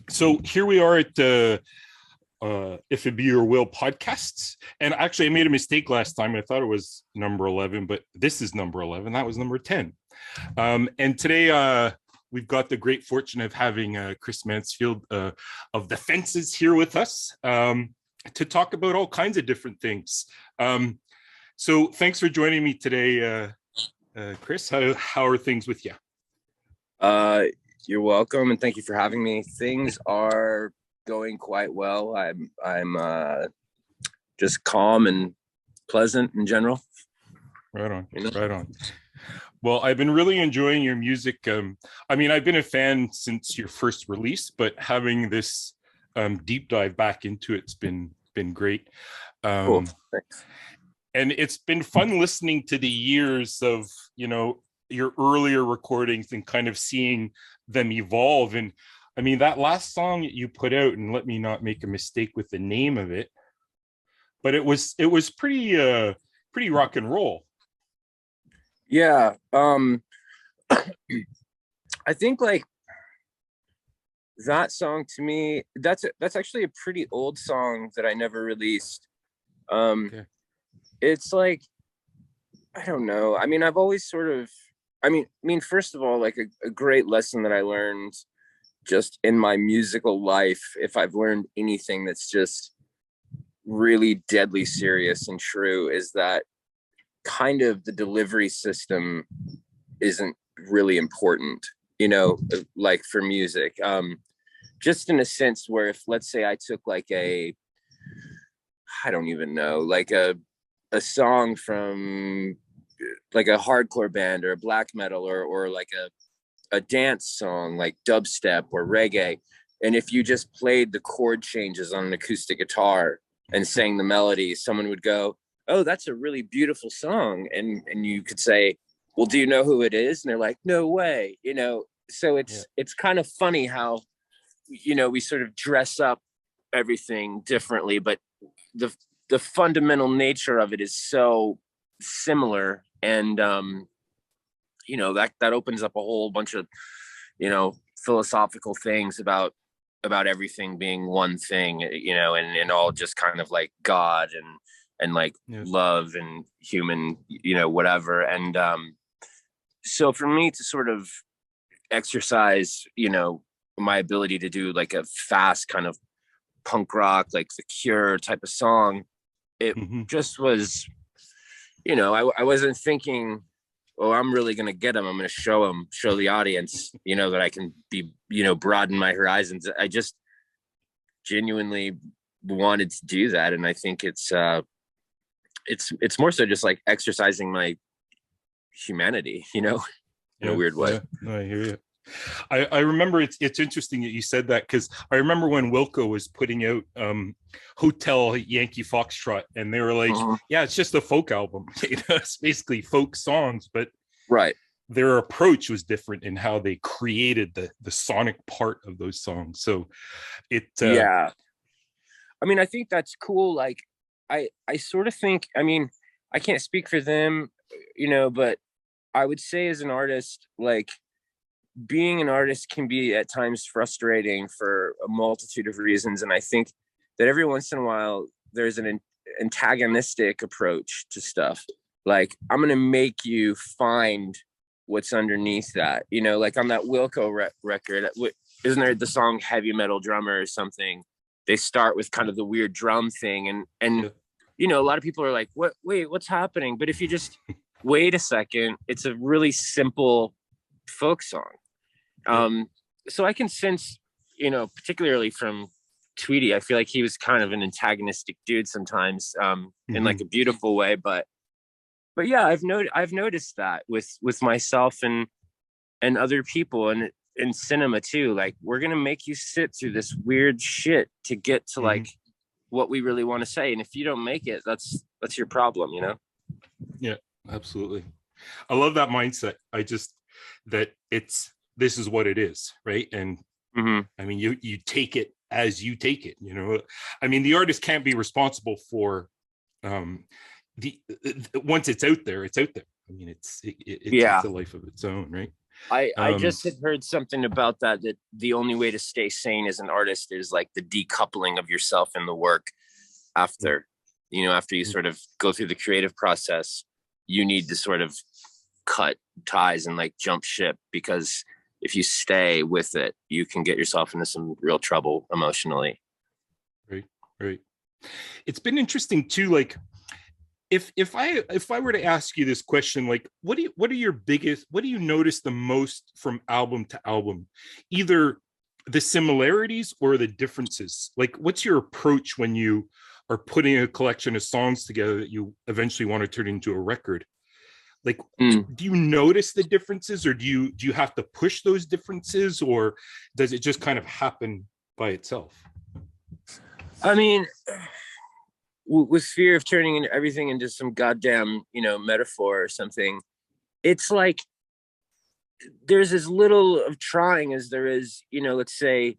So here we are at If It Be Your Will podcasts. And actually, I made a mistake last time. I thought it was number 11, but this is number 11. That was number 10. And today, we've got the great fortune of having Chris Mansfield of the Fences here with us to talk about all kinds of different things. So thanks for joining me today, Chris. How are things with you? You're welcome, and thank you for having me. Things are going quite well. I'm just calm and pleasant in general. Right on, right on. Well, I've been really enjoying your music. I mean, I've been a fan since your first release, but having this deep dive back into it's been great. Cool. Thanks. And it's been fun listening to the years of, your earlier recordings and kind of seeing them evolve. And I mean, that last song you put out, and let me not make a mistake with the name of it, but it was pretty rock and roll. Yeah. I think like that song to me, that's actually a pretty old song that I never released. Okay. It's like, I don't know. I mean, I've always sort of, I mean, first of all, like a great lesson that I learned just in my musical life, if I've learned anything that's just really deadly serious and true, is that kind of the delivery system isn't really important, like for music. Just in a sense where if, let's say I took like I don't even know, like a song from like a hardcore band or a black metal or like a dance song like dubstep or reggae, and if you just played the chord changes on an acoustic guitar and sang the melody, someone would go, oh, that's a really beautiful song, and you could say, well, do you know who it is? And they're like, no way. So it's kind of funny how we sort of dress up everything differently, but the fundamental nature of it is so similar. And that opens up a whole bunch of philosophical things about everything being one thing, and all just kind of like God and like love and human, whatever. And so for me to sort of exercise my ability to do like a fast kind of punk rock, like The Cure type of song, it just was, I wasn't thinking, oh, I'm really going to get them. I'm going to show the audience, that I can be, broaden my horizons. I just genuinely wanted to do that. And I think it's more so just like exercising my humanity, in a weird way. Yeah. No, I hear you. I remember it's interesting that you said that, because I remember when Wilco was putting out Hotel Yankee Foxtrot, and they were like, yeah, it's just a folk album. It's basically folk songs, but right, their approach was different in how they created the sonic part of those songs. So yeah, I mean, I think that's cool. Like I sort of think, I mean, I can't speak for them, but I would say as an artist, like being an artist can be at times frustrating for a multitude of reasons. And I think that every once in a while there's an antagonistic approach to stuff. Like, I'm going to make you find what's underneath that, like on that Wilco record, isn't there the song Heavy Metal Drummer or something? They start with kind of the weird drum thing. And a lot of people are like, wait, what's happening? But if you just wait a second, it's a really simple folk song. So I can sense, particularly from Tweety, I feel like he was kind of an antagonistic dude sometimes, in like a beautiful way. But yeah, I've noticed that with myself and other people, and in cinema too. Like, we're gonna make you sit through this weird shit to get to like what we really want to say, and if you don't make it, that's your problem, Yeah, absolutely. I love that mindset. This is what it is, right? And I mean, you take it as you take it, I mean, the artist can't be responsible for once it's out there, it's out there. I mean, it's a life of its own, right? I just had heard something about that the only way to stay sane as an artist is like the decoupling of yourself in the work after, after you sort of go through the creative process. You need to sort of cut ties and like jump ship, because if you stay with it, you can get yourself into some real trouble emotionally. Right. It's been interesting too, like if I were to ask you this question, like what do you notice the most from album to album, either the similarities or the differences? Like what's your approach when you are putting a collection of songs together that you eventually want to turn into a record? Like do you notice the differences, or do you have to push those differences, or does it just kind of happen by itself? I mean, with fear of turning everything into some goddamn, metaphor or something, it's like there's as little of trying as there is, let's say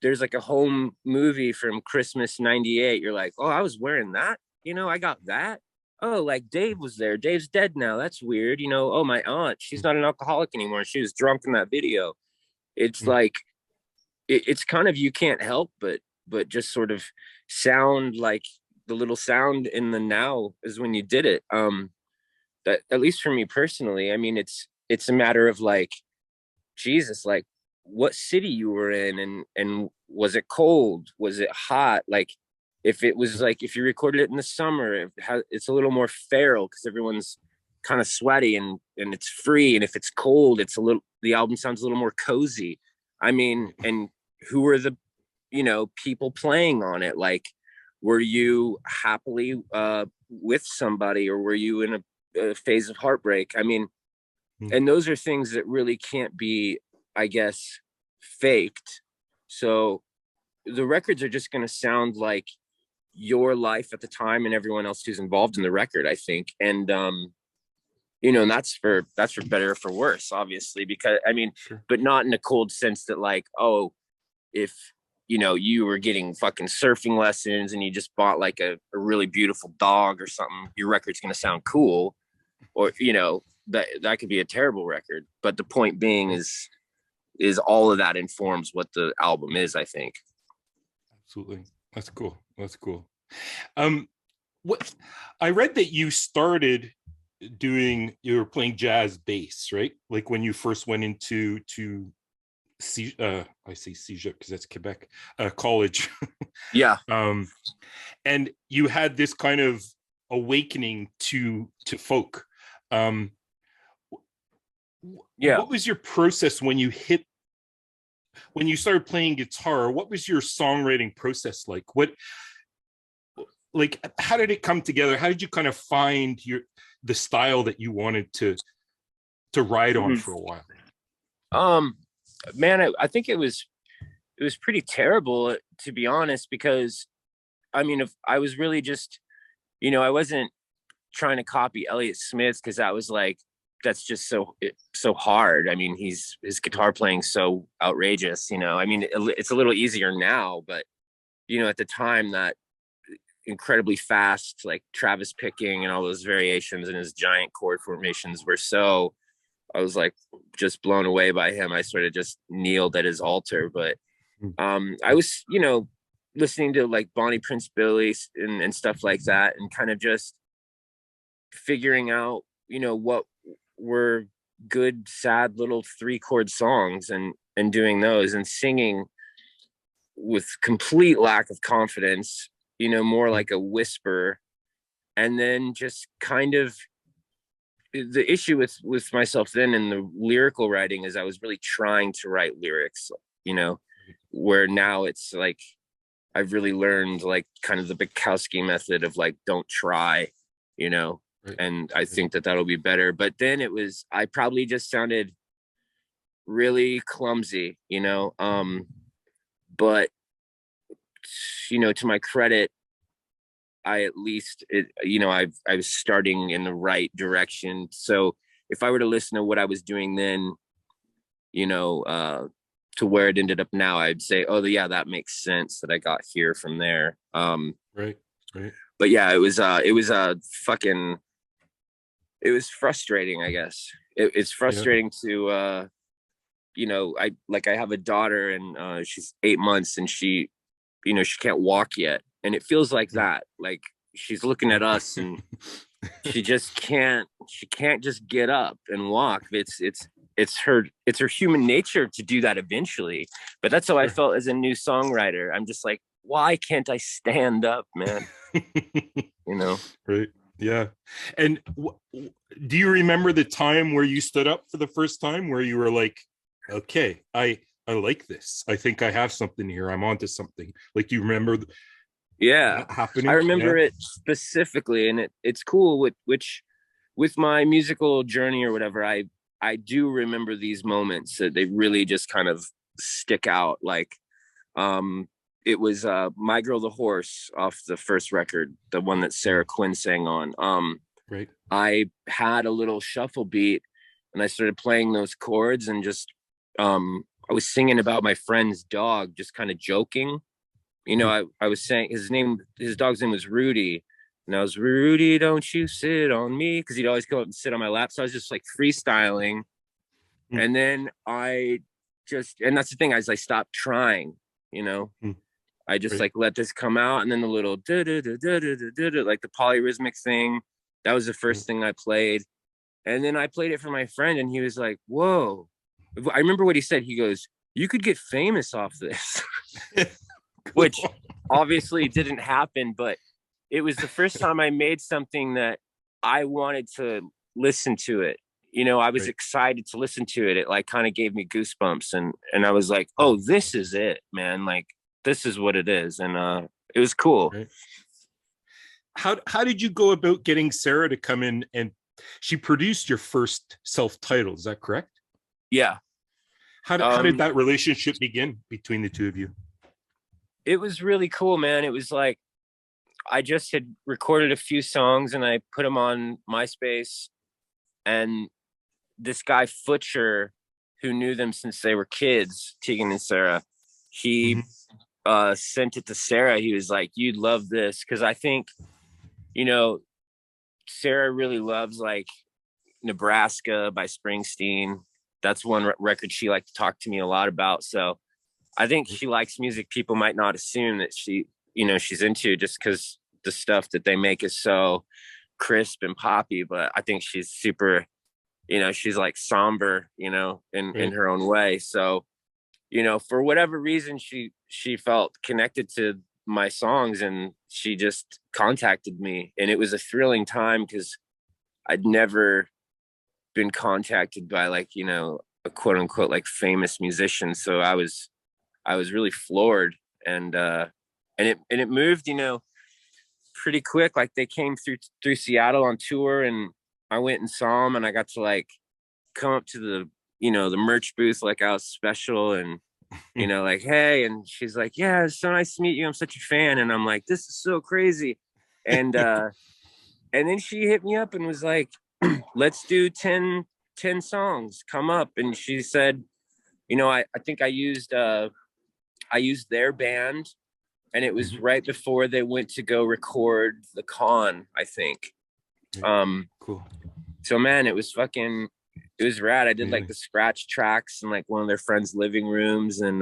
there's like a home movie from Christmas '98. You're like, oh, I was wearing that, I got that. Oh, like Dave was there. Dave's dead now. That's weird. Oh, my aunt, she's not an alcoholic anymore. She was drunk in that video. It's like, it's kind of, you can't help but just sort of sound like the little sound in the now is when you did it. That, at least for me personally, I mean, it's a matter of like, Jesus, like what city you were in, and was it cold? Was it hot? Like, if it was like, if you recorded it in the summer, it's a little more feral because everyone's kind of sweaty and it's free. And if it's cold, the album sounds a little more cozy. I mean, and who are the, people playing on it? Like, were you happily with somebody, or were you in a phase of heartbreak? I mean, and those are things that really can't be, I guess, faked. So the records are just going to sound like your life at the time and everyone else who's involved in the record, I think. And and that's for better or for worse, obviously, because I mean, but not in a cold sense that like, oh, if you were getting fucking surfing lessons and you just bought like a really beautiful dog or something, your record's going to sound cool. Or that could be a terrible record. But the point being is all of that informs what the album is, I think. Absolutely. That's cool. What I read that you started you were playing jazz bass, right? Like when you first went into I say Cégep because that's Quebec, college. Yeah. And you had this kind of awakening to folk. What was your process when you started playing guitar? What was your songwriting process like? How did it come together? How did you kind of find the style that you wanted to ride on for a while? Man, I think it was pretty terrible, to be honest, because I mean, if I was really just, I wasn't trying to copy Elliott Smith, because that's just so hard. I mean, his guitar playing so outrageous, I mean, it's a little easier now, but at the time, that incredibly fast, like Travis picking and all those variations and his giant chord formations were so, I was like just blown away by him. I sort of just kneeled at his altar. But I was, listening to like Bonnie Prince Billy and stuff like that, and kind of just figuring out, what were good, sad little 3-chord songs, and doing those, and singing with complete lack of confidence, more like a whisper. And then just kind of, the issue with myself then in the lyrical writing is I was really trying to write lyrics, where now it's like I've really learned like kind of the Bukowski method of like, don't try, and I think that'll be better. But then I probably just sounded really clumsy, but to my credit, I at least, I was starting in the right direction. So if I were to listen to what I was doing then, to where it ended up now, I'd say, oh yeah, that makes sense that I got here from there. Right. But yeah, it was frustrating, I guess. it's frustrating to I have a daughter, and she's 8 months, and she can't walk yet, and it feels like that, like she's looking at us, and she can't just get up and walk. It's her human nature to do that eventually, but that's how I felt as a new songwriter. I'm just like, why can't I stand up, man? Right. Yeah. And do you remember the time where you stood up for the first time, where you were like, okay, I like this, I think I have something here, I'm onto something? Like, do you remember that happening? I remember it specifically, and it's cool with my musical journey or whatever. I do remember these moments that they really just kind of stick out. Like, it was My Girl the Horse off the first record, the one that Sarah Quinn sang on. Right. I had a little shuffle beat, and I started playing those chords, and just I was singing about my friend's dog, just kind of joking. I was saying his dog's name was Rudy. And I was, Rudy, don't you sit on me? Because he'd always go up and sit on my lap. So I was just like freestyling. And then and that's the thing, as I stopped trying, I just like let this come out. And then the little like the polyrhythmic thing, that was the first thing I played. And then I played it for my friend, and he was like, whoa. I remember what he said. He goes, you could get famous off this. Which obviously didn't happen, but it was the first time I made something that I wanted to listen to it. I was excited to listen to it. It like kind of gave me goosebumps, and I was like, oh, this is it, man. Like, this is what it is. And it was cool. Right. How did you go about getting Sarah to come in? And she produced your first self-titled, is that correct? Yeah. How did that relationship begin between the two of you? It was really cool, man. It was like, I just had recorded a few songs, and I put them on MySpace, and this guy Futcher, who knew them since they were kids, Tegan and Sarah, he sent it to Sarah. He was like, you'd love this. Cause I think, Sarah really loves like Nebraska by Springsteen. That's one record she liked to talk to me a lot about. So I think she likes music people might not assume that she's into, just because the stuff that they make is so crisp and poppy. But I think she's super, she's like somber, in her own way. So, for whatever reason, she felt connected to my songs, and she just contacted me. And it was a thrilling time, because I'd never been contacted by like, a quote unquote like famous musician. So I was really floored, and it moved, pretty quick. Like, they came through Seattle on tour, and I went and saw them, and I got to like come up to the the merch booth like I was special, and like, hey. And she's like, yeah, it's so nice to meet you, I'm such a fan. And I'm like, this is so crazy. And then she hit me up and was like, let's do 10 songs, come up. And she said, I think I used their band, and it was right before they went to go record the Con, I think. Cool. So man, it was rad. I did like the scratch tracks in like one of their friends' living rooms, and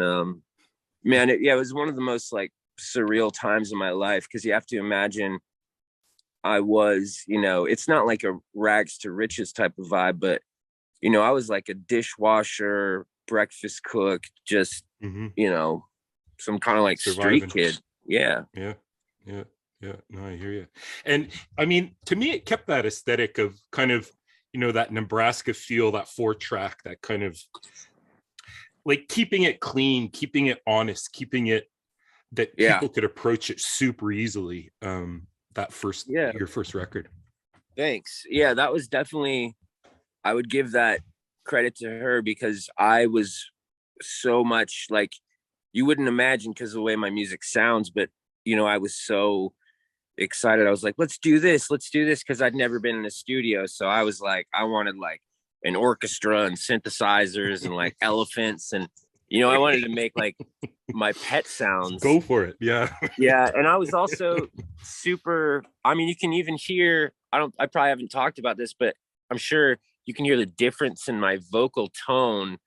man, it was one of the most like surreal times of my life, because you have to imagine I was, it's not like a rags to riches type of vibe, but I was like a dishwasher, breakfast cook, just some kind of like street kid. Yeah. No, I hear you. And I mean, to me, it kept that aesthetic of kind of, that Nebraska feel, that 4-track, that kind of like keeping it clean, keeping it honest, keeping it that people could approach it super easily. Your first record. Thanks. Yeah, that was definitely, I would give that credit to her, because I was so much like, you wouldn't imagine because of the way my music sounds, but I was so excited. I was like, let's do this, because I'd never been in a studio. So I was like, I wanted like an orchestra and synthesizers and like elephants, and I wanted to make like my pet sounds. Go for it. Yeah. Yeah. And I was also super, I mean, you can even hear, I probably haven't talked about this, but I'm sure you can hear the difference in my vocal tone,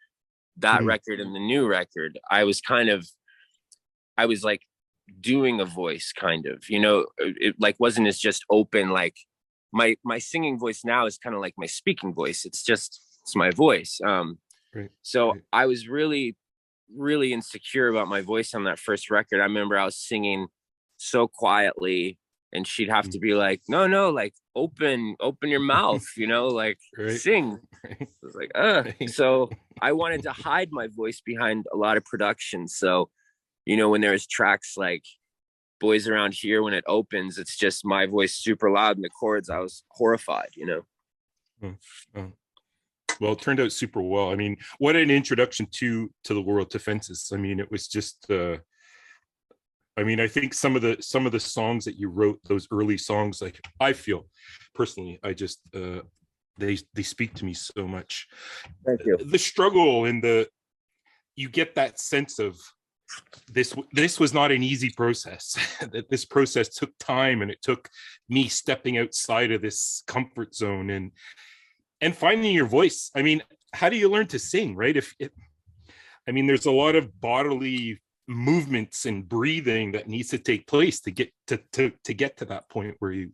that record and the new record. I was like doing a voice kind of, you know, it like wasn't as just open. Like my singing voice now is kind of like my speaking voice. It's my voice. So I was really, really insecure about my voice on that first record. I remember I was singing so quietly and she'd have to be like, no, like open your mouth, you know, like sing. I was like, so I wanted to hide my voice behind a lot of productions. So, you know, when there's tracks like Boys Around Here, when it opens, it's just my voice super loud in the chords. I was horrified, you know. Well, it turned out super well. I mean, what an introduction to the world, to Fences. I mean, it was just I mean, I think some of the songs that you wrote, those early songs, like I feel personally, I just they speak to me so much. Thank you. The struggle and you get that sense of this was not an easy process. That this process took time, and it took me stepping outside of this comfort zone and finding your voice. I mean, how do you learn to sing, right? I mean, there's a lot of bodily movements and breathing that needs to take place to get to that point where you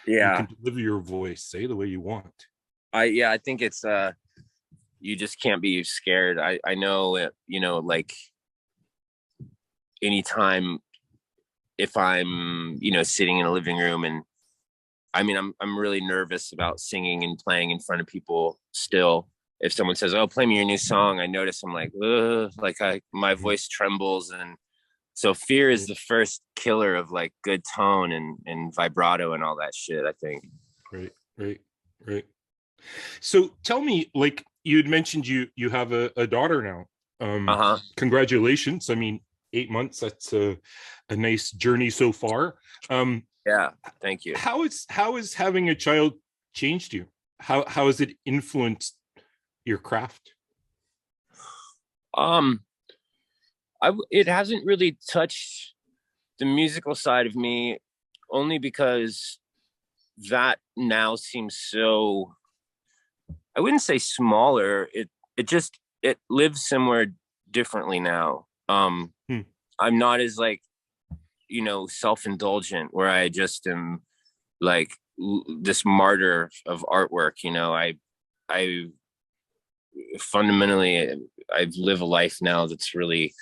can deliver your voice, say the way you want. I think it's you just can't be scared. I know it, you know, like anytime if I'm, you know, sitting in a living room, and I mean, I'm really nervous about singing and playing in front of people still. If someone says, "Oh, play me your new song," I notice I'm like, ugh, like my voice trembles. And so fear is the first killer of like good tone and vibrato and all that shit, I think. Right. So tell me, like you had mentioned you have a daughter now. Congratulations. I mean, 8 months, that's a nice journey so far. Yeah, thank you. How is having a child changed you? How has it influenced your craft? It hasn't really touched the musical side of me, only because that now seems so, I wouldn't say smaller. It lives somewhere differently now. I'm not as like, you know, self-indulgent where I just am like this martyr of artwork. You know, I fundamentally, I live a life now that's really,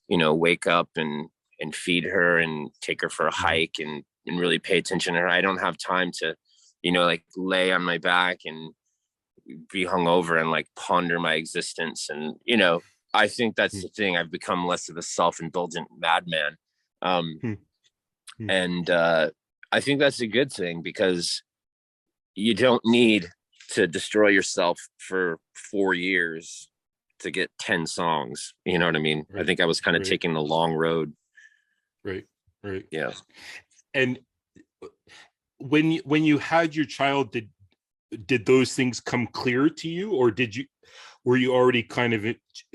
you know, wake up and feed her and take her for a hike and really pay attention to her. I don't have time to, you know, like lay on my back and be hungover and like ponder my existence. And, you know, I think that's the thing. I've become less of a self-indulgent madman. And I think that's a good thing, because you don't need to destroy yourself for 4 years to get 10 songs. You know what I mean? I think I was kind of taking the long road. Right. Yeah. And when you had your child, did those things come clear to you, or were you already kind of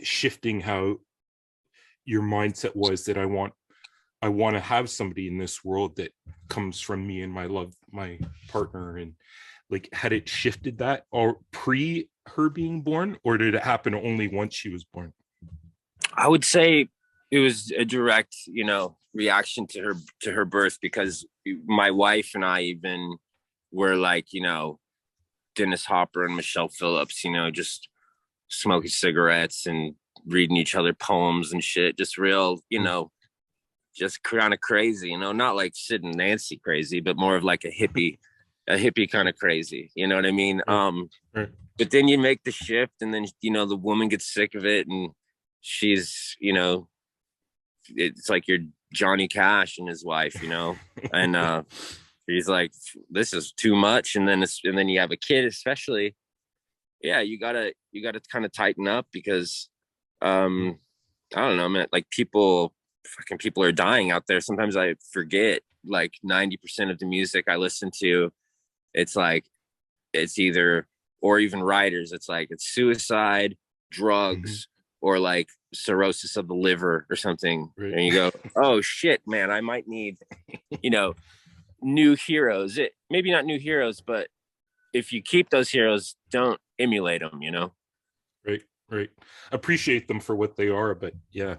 shifting how your mindset was, that I want to have somebody in this world that comes from me and my partner? And like, had it shifted that or pre her being born, or did it happen only once she was born? I would say it was a direct, you know, reaction to her birth, because my wife and I even were like, you know, Dennis Hopper and Michelle Phillips, you know, just smoking cigarettes and reading each other poems and shit. Just real, you know, just kind of crazy, you know, not like Sid and Nancy crazy, but more of like a hippie kind of crazy. You know what I mean? But then you make the shift, and then, you know, the woman gets sick of it, and she's, you know, it's like you're Johnny Cash and his wife, you know, and he's like, this is too much. And then you have a kid, especially. Yeah, you gotta kind of tighten up, because I don't know, man, like people are dying out there. Sometimes I forget, like 90% of the music I listen to, it's like, it's either, or even writers, it's like it's suicide, drugs, or like cirrhosis of the liver or something. And you go, oh shit, man, I might need, you know, new heroes. Maybe not new heroes, but if you keep those heroes, don't emulate them, you know? Right. Appreciate them for what they are, but yeah.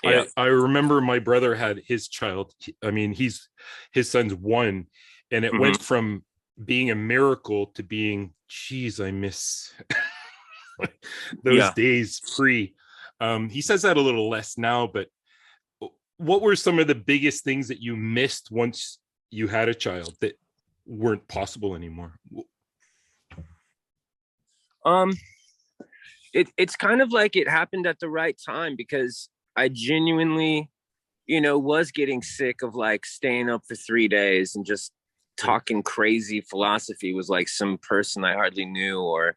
Yeah. I remember my brother had his child. I mean, his son's 1, and it went from being a miracle to being, geez, I miss those days free. He says that a little less now, but what were some of the biggest things that you missed once you had a child that weren't possible anymore? It's kind of like it happened at the right time, because I genuinely, you know, was getting sick of like staying up for 3 days and just talking crazy philosophy was like some person I hardly knew, or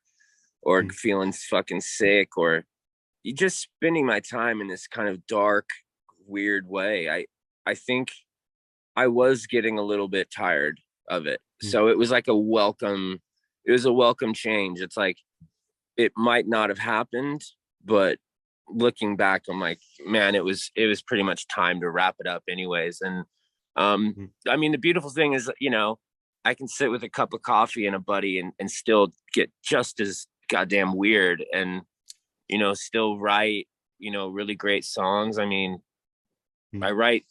feeling fucking sick, or just spending my time in this kind of dark, weird way. I think I was getting a little bit tired of it. So it was like a welcome change. It's like, it might not have happened, but looking back, I'm like, man, it was pretty much time to wrap it up anyways. And I mean, the beautiful thing is, you know, I can sit with a cup of coffee and a buddy and still get just as goddamn weird, and, you know, still write, you know, really great songs. I mean, I write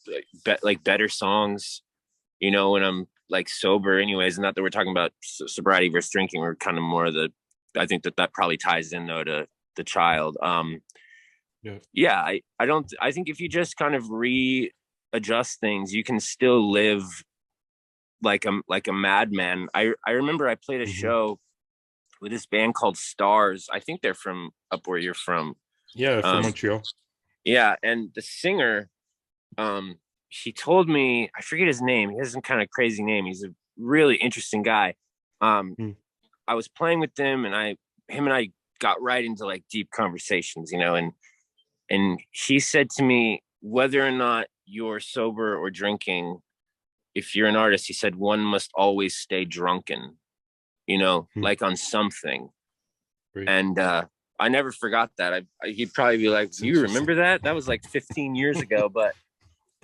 like better songs, you know, when I'm like sober anyways. Not that we're talking about sobriety versus drinking. We're kind of more I think that probably ties in though to the child. I think if you just kind of readjust things, you can still live like a madman. I remember I played a show with this band called Stars. I think they're from up where you're from. Yeah, from Montreal. Yeah, and the singer, he told me, I forget his name. He has some kind of crazy name. He's a really interesting guy. I was playing with them, and him and I got right into like deep conversations, you know, and he said to me, whether or not you're sober or drinking, if you're an artist, he said, one must always stay drunken, you know, like on something. Right. And I never forgot that. He'd probably be like, you remember that? That was like 15 years ago. But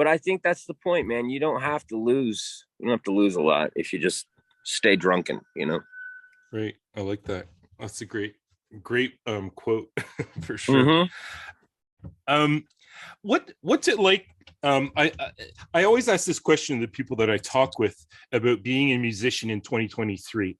I think that's the point, man. You don't have to lose. You don't have to lose a lot if you just stay drunken, you know? Right. I like that. That's a great quote for sure. What's it like? I always ask this question to the people that I talk with about being a musician in 2023.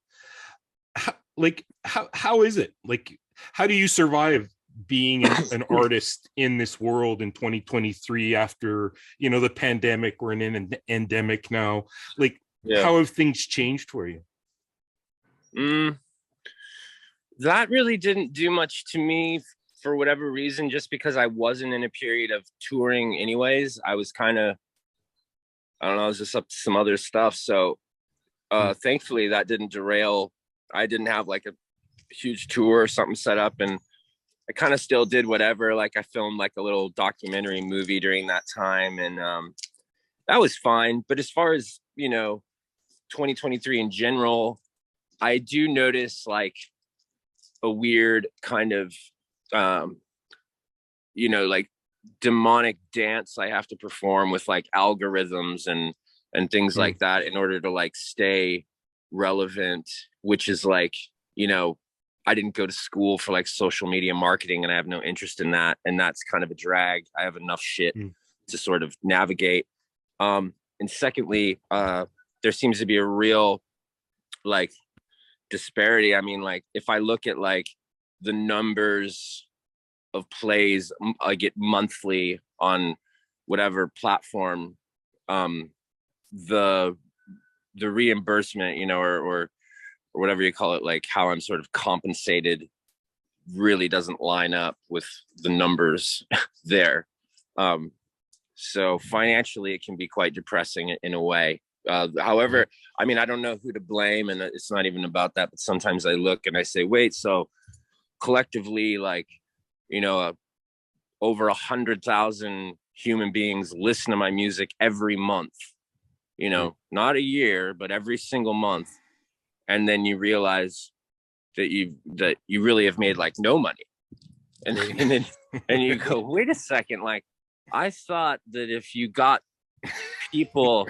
How is it? Like, how do you survive being an artist in this world in 2023 after, you know, the pandemic? We're in an endemic now. Like, how have things changed for you? That really didn't do much to me for whatever reason, just because I wasn't in a period of touring anyways. I was kind of, I don't know, I was just up to some other stuff. So thankfully that didn't derail. I didn't have like a huge tour or something set up, and I kind of still did whatever. Like I filmed like a little documentary movie during that time, and that was fine. But as far as, you know, 2023 in general, I do notice like a weird kind of, you know, like demonic dance I have to perform with like algorithms and things like that in order to like stay relevant, which is like, you know, I didn't go to school for like social media marketing, and I have no interest in that. And that's kind of a drag. I have enough shit to sort of navigate. And secondly, there seems to be a real like disparity. I mean, like if I look at like the numbers of plays I get monthly on whatever platform, the reimbursement, you know, or whatever you call it, like how I'm sort of compensated really doesn't line up with the numbers there. So financially it can be quite depressing in a way. However, I mean, I don't know who to blame, and it's not even about that, but sometimes I look and I say, wait, so collectively, like, you know, over 100,000 human beings listen to my music every month, you know, not a year, but every single month. And then you realize that you really have made like no money. And then you go, wait a second, like I thought that if you got people,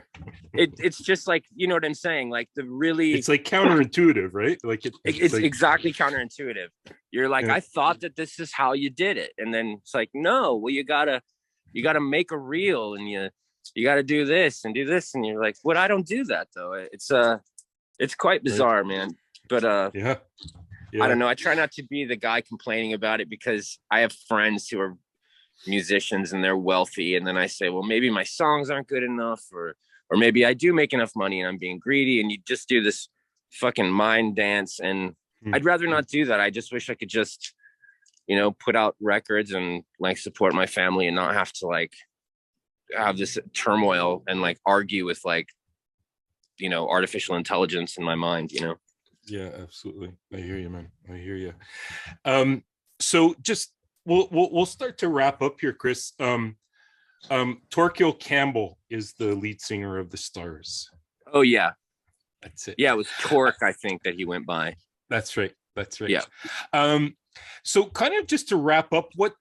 it's just like, you know what I'm saying? Like it's like counterintuitive, right? Like it's like, exactly counterintuitive. You're like, yeah. I thought that this is how you did it. And then it's like, no, well, you gotta make a reel, and you gotta do this and do this. And you're like, what? I don't do that though. It's quite bizarre, right, man. But yeah. I don't know. I try not to be the guy complaining about it, because I have friends who are musicians and they're wealthy, and then I say, well, maybe my songs aren't good enough, or maybe I do make enough money and I'm being greedy, and you just do this fucking mind dance. And I'd rather not do that. I just wish I could just, you know, put out records and like support my family and not have to like have this turmoil and like argue with like, you know, artificial intelligence in my mind, you know? Yeah, absolutely. I hear you, man. I hear you. So just we'll start to wrap up here, Chris. Torquil Campbell is the lead singer of the Stars. Oh yeah, that's it. Yeah, it was Torque, I think, that he went by. That's right. Yeah. So kind of just to wrap up, what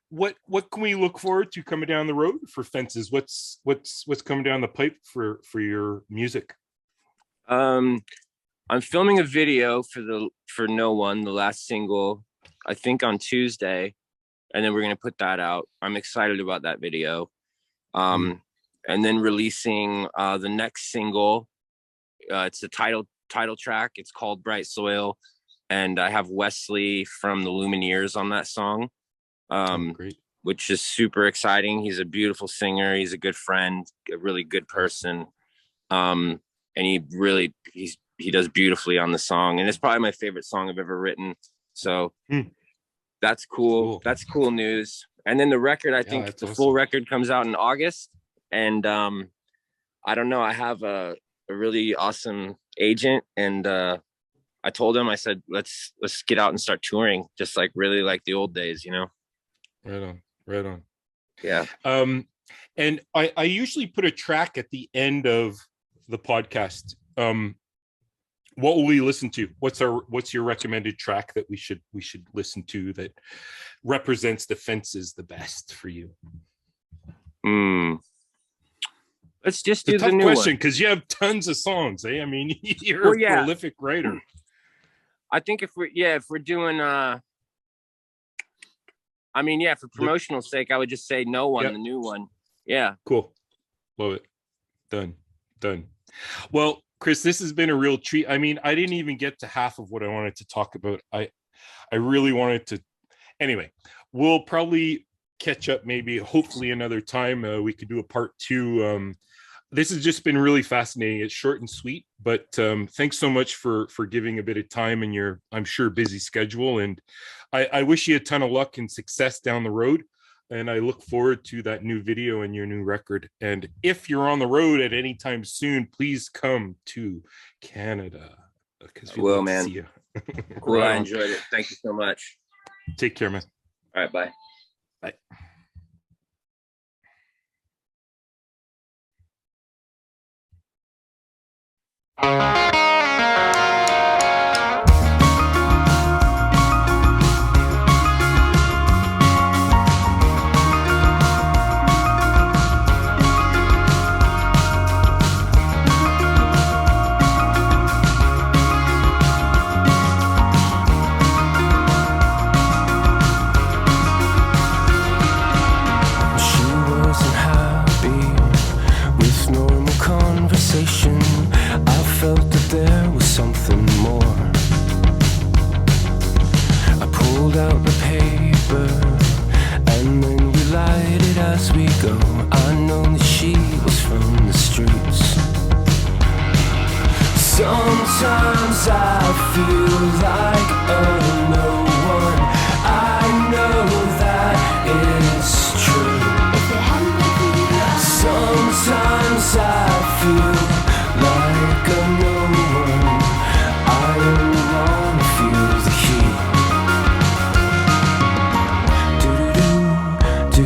can we look forward to coming down the road for Fences? What's coming down the pipe for your music? I'm filming a video for No One, the last single, I think on Tuesday, and then we're going to put that out. I'm excited about that video. And then releasing the next single. It's the title track. It's called Bright Soil, and I have Wesley from the Lumineers on that song. Great. Which is super exciting. He's a beautiful singer. He's a good friend, a really good person. And he does beautifully on the song, and it's probably my favorite song I've ever written. So that's cool. That's cool news. And then the record, I think the full record comes out in August. And I don't know, I have a really awesome agent, and I told him, I said, let's get out and start touring, just like really like the old days, you know? Right on. Yeah. And I usually put a track at the end of the podcast. What will we listen to? What's your recommended track that we should listen to that represents the Fences the best for you? Let's just do the new question, one, because you have tons of songs. I mean, you're a prolific writer. I think if we're doing for promotional sake, I would just say No One, the new one. Yeah. Cool. Love it. Done. Well, Chris, this has been a real treat. I mean, I didn't even get to half of what I wanted to talk about. I really wanted to. Anyway, we'll probably catch up hopefully another time. We could do a part 2. This has just been really fascinating. It's short and sweet, but thanks so much for giving a bit of time in your, I'm sure, busy schedule. And I wish you a ton of luck and success down the road. And I look forward to that new video and your new record. And if you're on the road at any time soon, please come to Canada. Well, man. See you. Cool. I enjoyed it. Thank you so much. Take care, man. All right. Bye. Bye. I felt that there was something more. I pulled out the paper and then we light it as we go. I know that she was from the streets. Sometimes I feel like no one. I know that it's true. Sometimes I feel like I'm no one. I only wanna feel the heat. Do do do do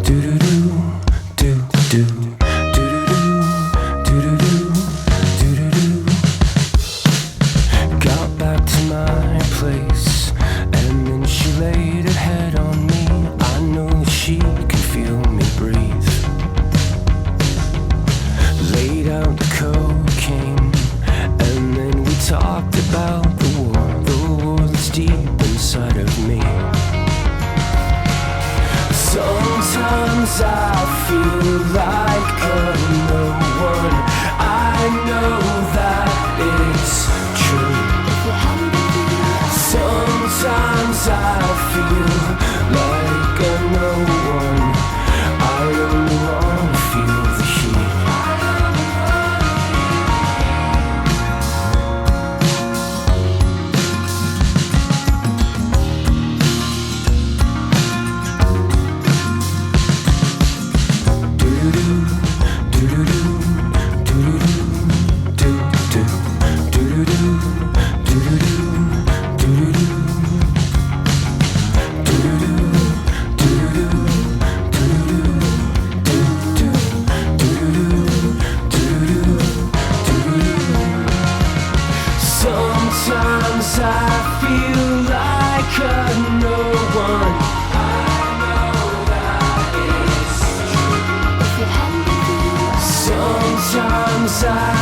do do do do do do. Got back to my place and then she laid her head on me. I know that she can feel me breathe. I feel like a no one. I know that it's true. Sometimes I feel like a no one. I only wanna feel the heat. Sometimes I feel like a no one. I know that it's true. Sometimes I